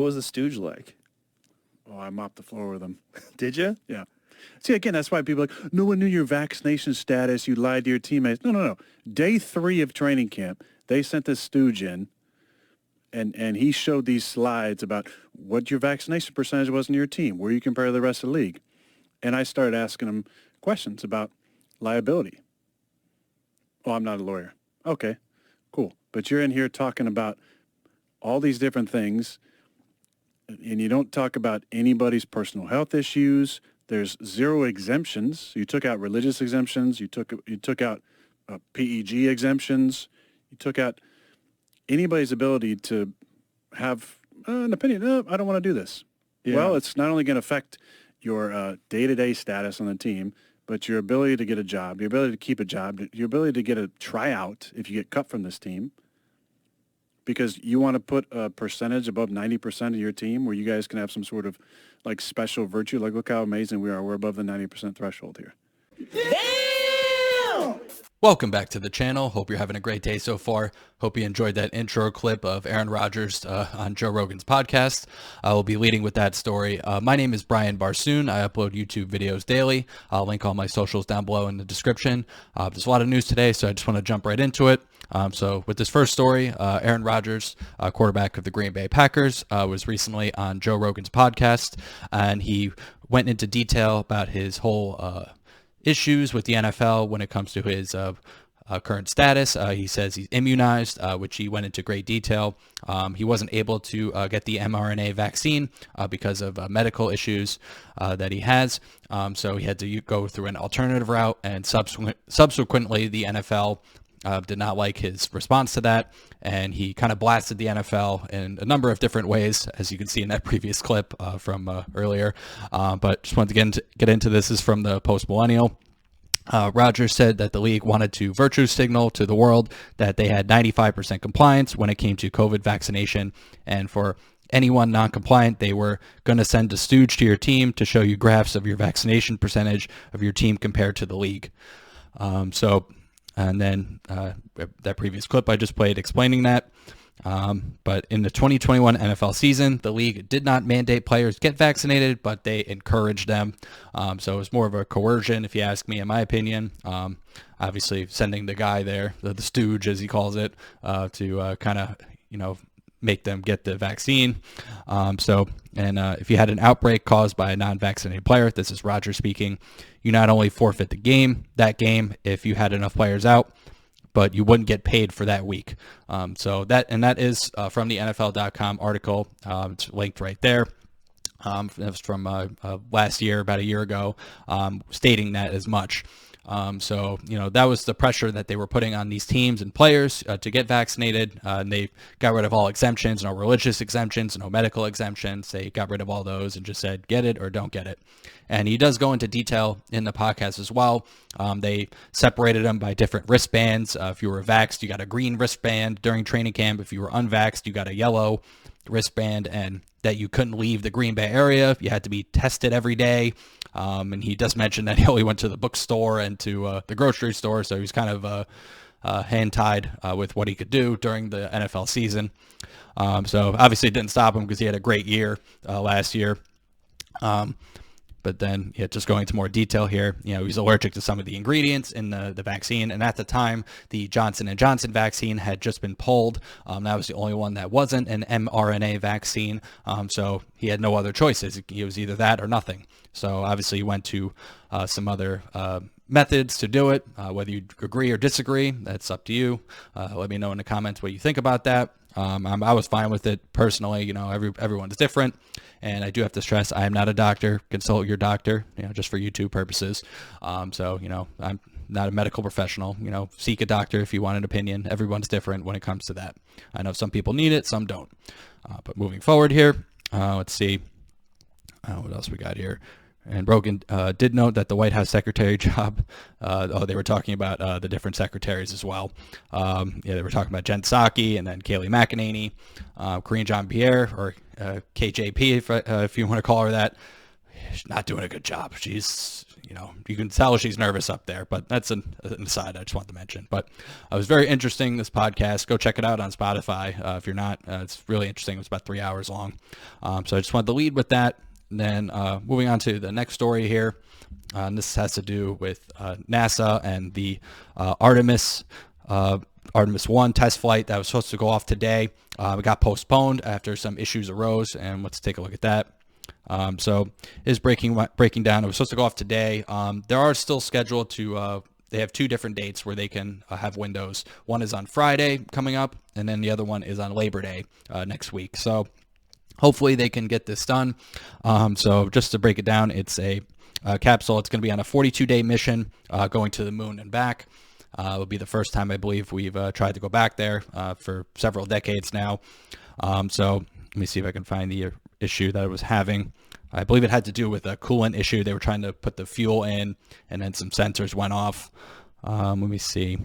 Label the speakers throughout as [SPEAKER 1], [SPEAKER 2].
[SPEAKER 1] What was the stooge like?
[SPEAKER 2] Oh, I mopped the floor with him.
[SPEAKER 1] Did you?
[SPEAKER 2] Yeah. See, again, that's why people are like, no one knew your vaccination status. You lied to your teammates. No. Day 3 of training camp, they sent this stooge in, and he showed these slides about what your vaccination percentage was in your team, where you compare to the rest of the league. And I started asking him questions about liability. Oh, I'm not a lawyer. Okay, cool. But you're in here talking about all these different things, and you don't talk about anybody's personal health issues. There's 0 exemptions. You took out religious exemptions. You took out PEG exemptions. You took out anybody's ability to have an opinion. No, I don't want to do this.
[SPEAKER 1] Yeah.
[SPEAKER 2] Well, it's not only going to affect your day-to-day status on the team, but your ability to get a job, your ability to keep a job, your ability to get a tryout if you get cut from this team, because you want to put a percentage above 90% of your team where you guys can have some sort of like special virtue. Like, look how amazing we are. We're above the 90% threshold here.
[SPEAKER 3] Welcome back to the channel. Hope you're having a great day so far. Hope you enjoyed that intro clip of Aaron Rodgers on Joe Rogan's podcast. I will be leading with that story. My name is Brian Barsoon. I upload YouTube videos daily. I'll link all my socials down below in the description. There's a lot of news today, so I just want to jump right into it. So with this first story, Aaron Rodgers, quarterback of the Green Bay Packers, was recently on Joe Rogan's podcast, and he went into detail about his whole issues with the NFL when it comes to his current status. He says he's immunized, which he went into great detail. He wasn't able to get the mRNA vaccine because of medical issues that he has. So he had to go through an alternative route, and subsequently the NFL did not like his response to that, and he kind of blasted the NFL in a number of different ways, as you can see in that previous clip from earlier. But just wanted to get into this. Is from the Post Millennial. Rodgers said that the league wanted to virtue signal to the world that they had 95% compliance when it came to COVID vaccination, and for anyone non-compliant, they were going to send a stooge to your team to show you graphs of your vaccination percentage of your team compared to the league. And then that previous clip I just played explaining that. But in the 2021 NFL season, the league did not mandate players get vaccinated, but they encouraged them. So it was more of a coercion, if you ask me, in my opinion. Obviously, sending the guy there, the stooge, as he calls it, to kind of, make them get the vaccine. If you had an outbreak caused by a non-vaccinated player, this is Rodgers speaking, you not only forfeit that game if you had enough players out, but you wouldn't get paid for that week. That is from the NFL.com article. It's linked right there. That was from last year, about a year ago, stating that as much. That was the pressure that they were putting on these teams and players to get vaccinated. And they got rid of all exemptions, no religious exemptions, no medical exemptions. They got rid of all those and just said, get it or don't get it. And he does go into detail in the podcast as well. They separated them by different wristbands. If you were vaxxed, you got a green wristband during training camp. If you were unvaxxed, you got a yellow wristband, and that you couldn't leave the Green Bay area. You had to be tested every day. And he does mention that he only went to the bookstore and to the grocery store, so he's kind of hand-tied with what he could do during the NFL season. So obviously it didn't stop him because he had a great year last year. But then, just going into more detail here, he's allergic to some of the ingredients in the vaccine. And at the time, the Johnson & Johnson vaccine had just been pulled. That was the only one that wasn't an mRNA vaccine. So he had no other choices. It was either that or nothing. So obviously he went to some other methods to do it. Whether you agree or disagree, that's up to you. Let me know in the comments what you think about that. I was fine with it personally. Everyone is different, and I do have to stress I am not a doctor. Consult your doctor, just for YouTube purposes. I'm not a medical professional. Seek a doctor if you want an opinion. Everyone's different when it comes to that. I know some people need it, some don't. But moving forward here, let's see what else we got here. And Rogan did note that the White House secretary job, they were talking about the different secretaries as well. They were talking about Jen Psaki and then Kayleigh McEnany, Karine Jean-Pierre, or KJP, if you want to call her that. She's not doing a good job. She's, you can tell she's nervous up there, but that's an aside I just wanted to mention. But it was very interesting, this podcast. Go check it out on Spotify. If you're not, it's really interesting. It was about 3 hours long. So I just wanted to lead with that. And then moving on to the next story here. And this has to do with NASA and the Artemis 1 test flight that was supposed to go off today. It got postponed after some issues arose, and let's take a look at that. So it is breaking down. It was supposed to go off today. There are still scheduled to, they have 2 different dates where they can have windows. One is on Friday coming up, and then the other one is on Labor Day next week. So hopefully they can get this done. So just to break it down, it's a capsule. It's going to be on a 42-day mission going to the moon and back. It'll be the first time, I believe, we've tried to go back there for several decades now. So let me see if I can find the issue that it was having. I believe it had to do with a coolant issue. They were trying to put the fuel in, and then some sensors went off. Let me see.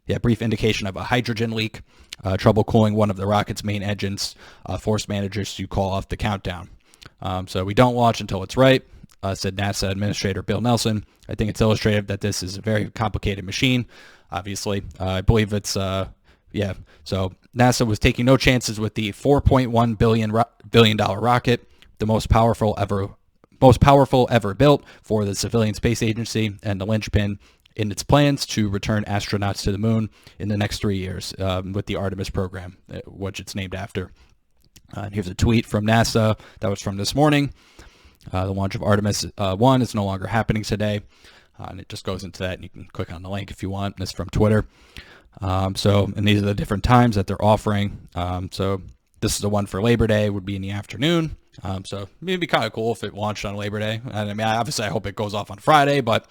[SPEAKER 3] Yeah, brief indication of a hydrogen leak. Trouble cooling one of the rocket's main engines. Forced managers to call off the countdown. So we don't launch until it's right, said NASA Administrator Bill Nelson. I think it's illustrative that this is a very complicated machine. Obviously, I believe it's So NASA was taking no chances with the $4.1 billion rocket, the most powerful ever built for the civilian space agency, and the linchpin in its plans to return astronauts to the moon in the next 3 years with the Artemis program, which it's named after. Here's a tweet from NASA that was from this morning. The launch of Artemis 1 is no longer happening today. And it just goes into that, and you can click on the link if you want. This is from Twitter. And these are the different times that they're offering. So this is the one for Labor Day, would be in the afternoon. So it'd be kind of cool if it launched on Labor Day. And I mean, obviously I hope it goes off on Friday, but,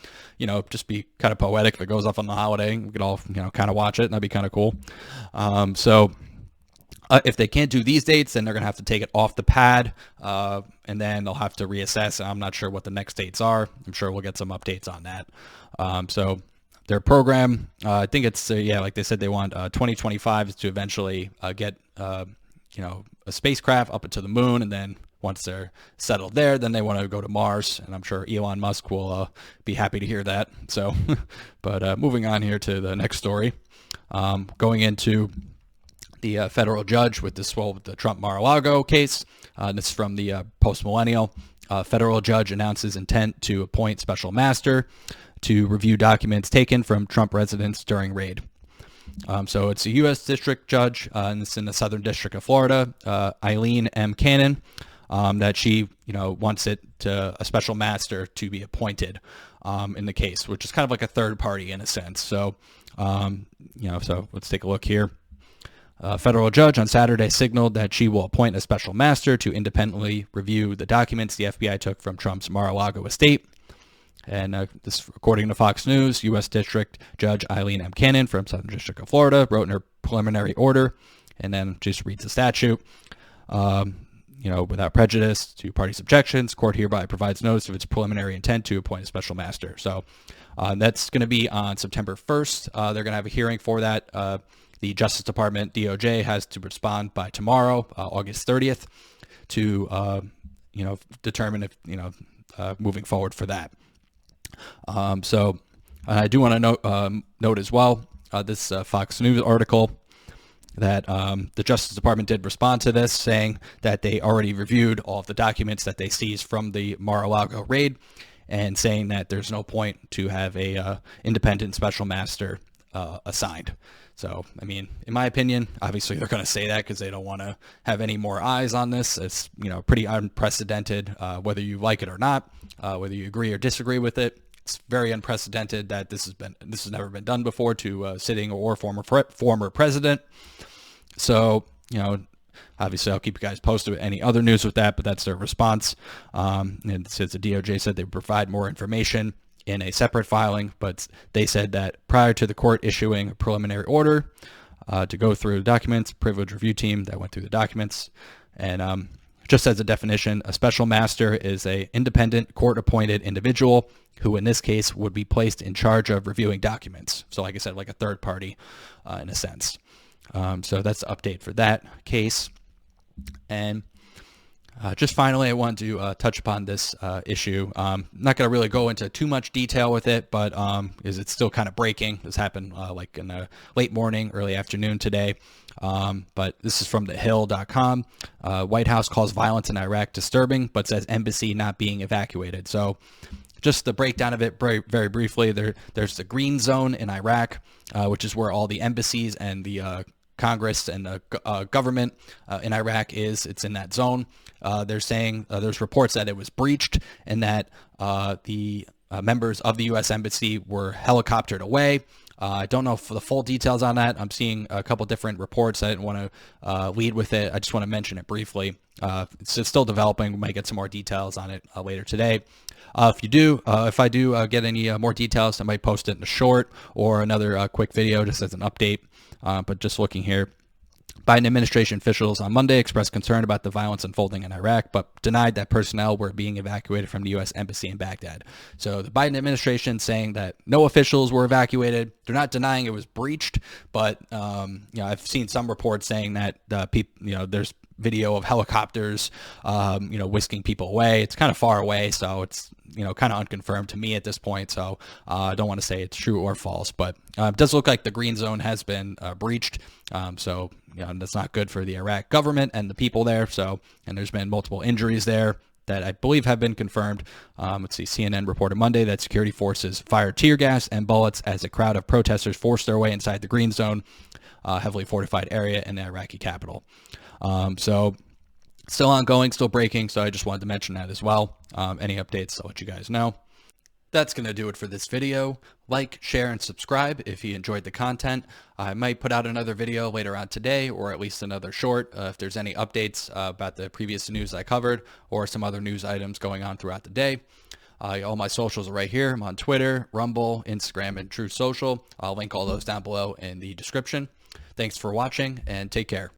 [SPEAKER 3] just be kind of poetic if it goes off on the holiday. We could all, kind of watch it, and that'd be kind of cool. If they can't do these dates, then they're going to have to take it off the pad, and then they'll have to reassess. I'm not sure what the next dates are. I'm sure we'll get some updates on that. So their program, I think it's, like they said, they want 2025 is to eventually get, a spacecraft up into the moon, and then once they're settled there, then they want to go to Mars, and I'm sure Elon Musk will be happy to hear that. So, but moving on here to the next story, going into the federal judge with the Trump Mar-a-Lago case. This is from the Post-Millennial. Federal judge announces intent to appoint special master to review documents taken from Trump residents during raid. So it's a U.S. district judge, and it's in the Southern District of Florida, Eileen M. Cannon, that she, wants it to a special master to be appointed in the case, which is kind of like a third party in a sense. So, so let's take a look here. A federal judge on Saturday signaled that she will appoint a special master to independently review the documents the FBI took from Trump's Mar-a-Lago estate. And this, according to Fox News, U.S. District Judge Eileen M. Cannon from Southern District of Florida wrote in her preliminary order, and then just reads the statute. Without prejudice to parties' objections, court hereby provides notice of its preliminary intent to appoint a special master. So that's going to be on September 1st. They're going to have a hearing for that. The Justice Department, DOJ, has to respond by tomorrow, August 30th, to, determine if, moving forward for that. So I do want to note as well, this Fox News article that the Justice Department did respond to this, saying that they already reviewed all of the documents that they seized from the Mar-a-Lago raid, and saying that there's no point to have a independent special master assigned. So, I mean, in my opinion, obviously they're going to say that because they don't want to have any more eyes on this. It's, pretty unprecedented, whether you like it or not, whether you agree or disagree with it. It's very unprecedented that this has never been done before to a sitting or former president. So, obviously I'll keep you guys posted with any other news with that, but that's their response. And since the DOJ said they would provide more information in a separate filing, but they said that prior to the court issuing a preliminary order to go through the documents, privilege review team that went through the documents, and just as a definition, a special master is a independent court-appointed individual who in this case would be placed in charge of reviewing documents. So like I said, like a third party in a sense. So that's the update for that case. And Just finally, I want to touch upon this issue. Not going to really go into too much detail with it, but is it's still kind of breaking. This happened like in the late morning, early afternoon today. But this is from thehill.com. White House calls violence in Iraq disturbing, but says embassy not being evacuated. So just the breakdown of it very briefly, there's the green zone in Iraq, which is where all the embassies and the Congress and the government in Iraq is. It's in that zone. They're saying there's reports that it was breached and that the members of the U.S. Embassy were helicoptered away. I don't know for the full details on that. I'm seeing a couple different reports. I didn't want to lead with it. I just want to mention it briefly. It's still developing. We might get some more details on it later today. If I do get any more details, I might post it in a short or another quick video just as an update. But just looking here, Biden administration officials on Monday expressed concern about the violence unfolding in Iraq, but denied that personnel were being evacuated from the U.S. Embassy in Baghdad. So the Biden administration saying that no officials were evacuated. They're not denying it was breached, but I've seen some reports saying that there's video of helicopters, whisking people away. It's kind of far away, so it's kind of unconfirmed to me at this point. So I don't want to say it's true or false, but it does look like the green zone has been breached. So that's not good for the Iraq government and the people there. So, and there's been multiple injuries there that I believe have been confirmed. Let's see, CNN reported Monday that security forces fired tear gas and bullets as a crowd of protesters forced their way inside the green zone, heavily fortified area in the Iraqi capital. So still ongoing, still breaking. So I just wanted to mention that as well. Any updates, I'll let you guys know. That's going to do it for this video. Like, share, and subscribe if you enjoyed the content. I might put out another video later on today, or at least another short, if there's any updates about the previous news I covered, or some other news items going on throughout the day. All my socials are right here. I'm on Twitter, Rumble, Instagram, and True Social. I'll link all those down below in the description. Thanks for watching, and take care.